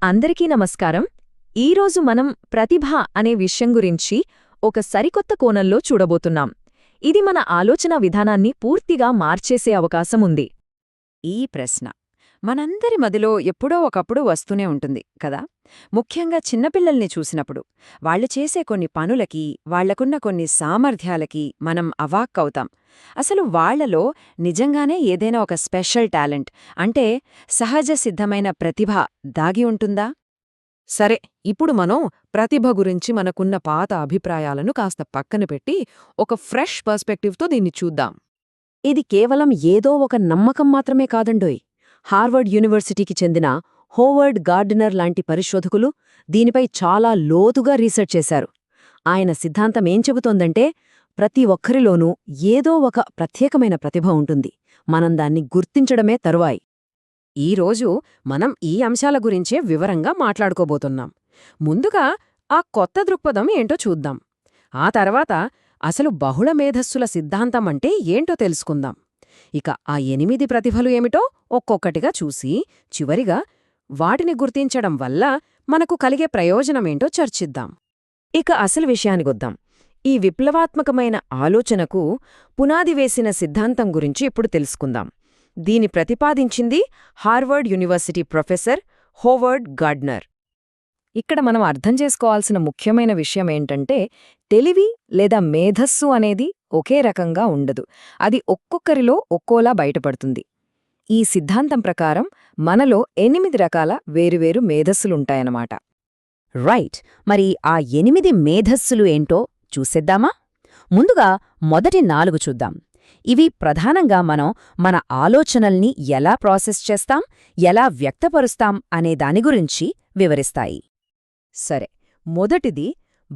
అందరికీ నమస్కారం. ఈరోజు మనం ప్రతిభ అనే విషయం గురించి ఒక సరికొత్త కోణంలో చూడబోతున్నాం. ఇది మన ఆలోచన విధానాన్ని పూర్తిగా మార్చేసే అవకాశం ఉంది. ఈ ప్రశ్న మనందరి మదిలో ఎప్పుడో ఒకప్పుడు వస్తూనే ఉంటుంది కదా. ముఖ్యంగా చిన్నపిల్లల్ని చూసినప్పుడు వాళ్ళు చేసే కొన్ని పనులకి, వాళ్లకున్న కొన్ని సామర్థ్యాలకి మనం అవాక్కవుతాం. అసలు వాళ్లలో నిజంగానే ఏదైనా ఒక స్పెషల్ టాలెంట్ అంటే సహజ సిద్ధమైన ప్రతిభ దాగి ఉంటుందా? సరే, ఇప్పుడు మనం ప్రతిభ గురించి మనకున్న పాత అభిప్రాయాలను కాస్త పక్కన పెట్టి ఒక ఫ్రెష్ పర్స్పెక్టివ్తో దీన్ని చూద్దాం. ఇది కేవలం ఏదో ఒక నమ్మకం మాత్రమే కాదండోయ్. హార్వర్డ్ యూనివర్సిటీకి చెందిన హోవర్డ్ గార్డనర్ లాంటి పరిశోధకులు దీనిపై చాలా లోతుగా రీసెర్చ్ చేశారు. ఆయన సిద్ధాంతమేం చెబుతోందంటే, ప్రతి ఒక్కరిలోనూ ఏదో ఒక ప్రత్యేకమైన ప్రతిభ ఉంటుంది. మనం దాన్ని గుర్తించడమే తరువాయి. ఈరోజు మనం ఈ అంశాల గురించే వివరంగా మాట్లాడుకోబోతున్నాం. ముందుగా ఆ కొత్త దృక్పథం ఏంటో చూద్దాం. ఆ తర్వాత అసలు బహుళ మేధస్సుల సిద్ధాంతం అంటే ఏంటో తెలుసుకుందాం. ఇక ఆ 8 ప్రతిభలు ఏమిటో ఒక్కొక్కటిగా చూసి చివరిగా వాటిని గుర్తించడం వల్ల మనకు కలిగే ప్రయోజనమేంటో చర్చిద్దాం. ఇక అసలు విషయానికొద్దాం. ఈ విప్లవాత్మకమైన ఆలోచనకు పునాది వేసిన సిద్ధాంతం గురించి ఇప్పుడు తెలుసుకుందాం. దీని ప్రతిపాదించింది Harvard university professor Howard Gardner. ఇక్కడ మనం అర్థం చేసుకోవాల్సిన ముఖ్యమైన విషయమేంటంటే, తెలివి లేదా మేధస్సు అనేది ఒకే రకంగా ఉండదు. అది ఒక్కొక్కరిలో ఒక్కోలా బయటపడుతుంది. ఈ సిద్ధాంతం ప్రకారం మనలో 8 రకాల వేరువేరు మేధస్సులుంటాయన్నమాట. రైట్, మరి ఆ 8 మేధస్సులు ఏంటో చూసేద్దామా? ముందుగా మొదటి 4 చూద్దాం. ఇవి ప్రధానంగా మనం మన ఆలోచనల్ని ఎలా ప్రాసెస్ చేస్తాం, ఎలా వ్యక్తపరుస్తాం అనే దాని గురించి వివరిస్తాయి. సరే, మొదటిది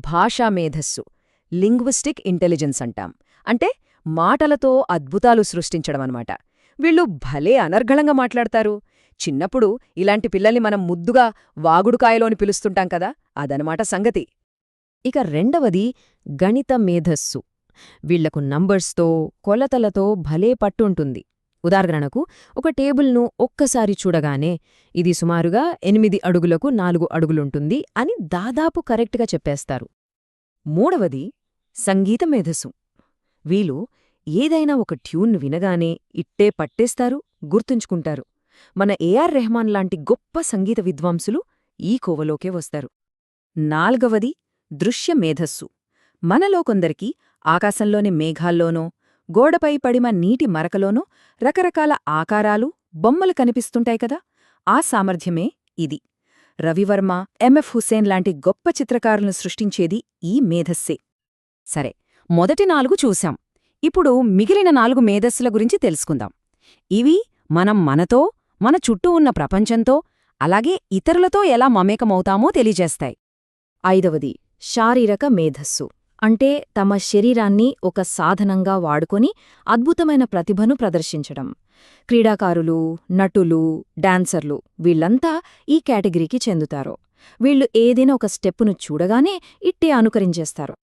భాషా మేధస్సు, లింగ్విస్టిక్ ఇంటెలిజెన్స్ అంటాం. అంటే మాటలతో అద్భుతాలు సృష్టించడమన్నమాట. వీళ్ళు భలే అనర్గళంగా మాట్లాడతారు. చిన్నప్పుడు ఇలాంటి పిల్లల్ని మనం ముద్దుగా వాగుడుకాయలోని పిలుస్తుంటాం కదా, అదనమాట సంగతి. ఇక రెండవది గణిత మేధస్సు. వీళ్లకు నంబర్స్తో, కొలతలతో భలే పట్టుంటుంది. ఉదాహరణకు ఒక టేబుల్ను ఒక్కసారి చూడగానే ఇది సుమారుగా 8 అడుగులకు 4 అడుగులుంటుంది అని దాదాపు కరెక్ట్గా చెప్పేస్తారు. మూడవది సంగీత మేధస్సు. వీళ్ళు ఏదైనా ఒక ట్యూన్ వినగానే ఇట్టే పట్టేస్తారు, గుర్తుంచుకుంటారు. మన ఏఆర్ రెహమాన్ లాంటి గొప్ప సంగీత విద్వాంసులు ఈ కోవలోకే వస్తారు. నాల్గవది దృశ్య మేధస్సు. మనలో కొందరికి ఆకాశంలోని మేఘాల్లోనో, గోడపై పడిమ నీటి మరకలోనో రకరకాల ఆకారాలు, బొమ్మలు కనిపిస్తుంటాయి కదా, ఆ సామర్థ్యమే ఇది. రవివర్మ, ఎంఎఫ్ హుస్సేన్ లాంటి గొప్ప చిత్రకారులను సృష్టించేది ఈ మేధస్సే. సరే, మొదటి 4 చూశాం. ఇప్పుడు మిగిలిన 4 మేధస్సుల గురించి తెలుసుకుందాం. ఇవి మనం మనతో, మన చుట్టూ ఉన్న ప్రపంచంతో, అలాగే ఇతరులతో ఎలా మమేకమవుతామో తెలియజేస్తాయి. ఐదవది శారీరక మేధస్సు. అంటే తమ శరీరాన్ని ఒక సాధనంగా వాడుకొని అద్భుతమైన ప్రతిభను ప్రదర్శించడం. క్రీడాకారులు, నటులు, డాన్సర్లు వీళ్లంతా ఈ కేటగిరీకి చెందుతారు. వీళ్లు ఏదైనా ఒక స్టెప్పును చూడగానే ఇట్టే అనుకరించేస్తారు.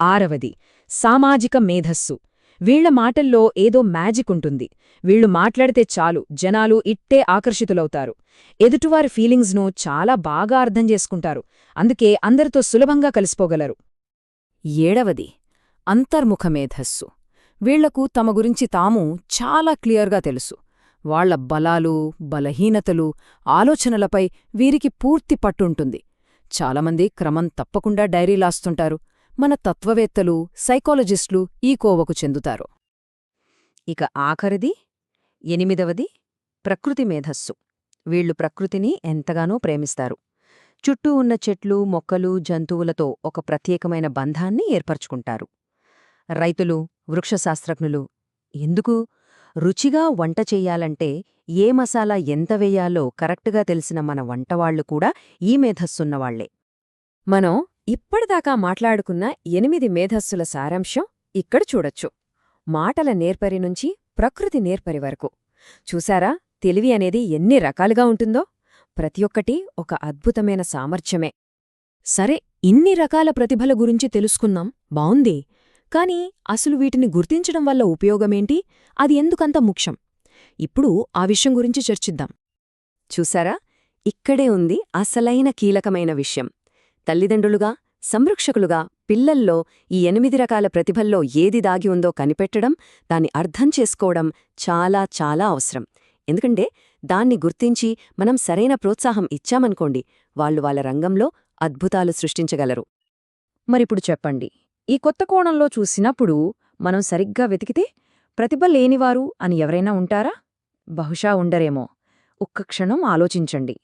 ఆరవది సామాజిక మేధస్సు. వీళ్ల మాటల్లో ఏదో మ్యాజిక్ ఉంటుంది. వీళ్లు మాట్లాడితే చాలు జనాలు ఇట్టే ఆకర్షితులవుతారు. ఎదుటివారి ఫీలింగ్స్ను చాలా బాగా అర్థం చేసుకుంటారు. అందుకే అందరితో సులభంగా కలిసిపోగలరు. ఏడవది అంతర్ముఖ మేధస్సు. వీళ్లకు తమ గురించి తాము చాలా క్లియర్గా తెలుసు. వాళ్ల బలాలు, బలహీనతలు, ఆలోచనలపై వీరికి పూర్తి పట్టుంటుంది. చాలామంది క్రమం తప్పకుండా డైరీలాస్తుంటారు. మన తత్వవేత్తలు, సైకాలజిస్టులు ఈ కోవకు చెందుతారు. ఇక ఆఖరిది 8వది ప్రకృతి మేధస్సు. వీళ్లు ప్రకృతిని ఎంతగానో ప్రేమిస్తారు. చుట్టూ ఉన్న చెట్లు, మొక్కలు, జంతువులతో ఒక ప్రత్యేకమైన బంధాన్ని ఏర్పరచుకుంటారు. రైతులు, వృక్షశాస్త్రజ్ఞులు ఎందుకు రుచిగా వంట చెయ్యాలంటే ఏ మసాలా ఎంత వెయ్యాలో కరెక్టుగా తెలిసిన మన వంటవాళ్లు కూడా ఈ మేధస్సున్నవాళ్లే. మనం ఇప్పటిదాకా మాట్లాడుకున్న 8 మేధస్సుల సారాంశం ఇక్కడ చూడొచ్చు. మాటల నేర్పరి నుంచి ప్రకృతి నేర్పరి వరకు. చూశారా, తెలివి అనేది ఎన్ని రకాలుగా ఉంటుందో? ప్రతి ఒక్కటి ఒక అద్భుతమైన సామర్థ్యమే. సరే, ఇన్ని రకాల ప్రతిభల గురించి తెలుసుకున్నాం, బావుంది. కాని అసలు వీటిని గుర్తించడం వల్ల ఉపయోగమేంటి? అది ఎందుకంత ముఖ్యం? ఇప్పుడు ఆ విషయం గురించి చర్చిద్దాం. చూసారా, ఇక్కడే ఉంది అసలైన కీలకమైన విషయం. తల్లిదండ్రులుగా, సంరక్షకులుగా పిల్లల్లో ఈ 8 రకాల ప్రతిభల్లో ఏది దాగి ఉందో కనిపెట్టడం, దాన్ని అర్థం చేసుకోవడం చాలా చాలా అవసరం. ఎందుకంటే దాన్ని గుర్తించి మనం సరైన ప్రోత్సాహం ఇచ్చామనుకోండి, వాళ్ళు వాళ్ళ రంగంలో అద్భుతాలు సృష్టించగలరు. మరిప్పుడు చెప్పండి, ఈ కొత్త కోణంలో చూసినప్పుడు మనం సరిగ్గా వెతికితే ప్రతిభ లేనివారు అని ఎవరైనా ఉంటారా? బహుశా ఉండరేమో. ఒక్క క్షణం ఆలోచించండి.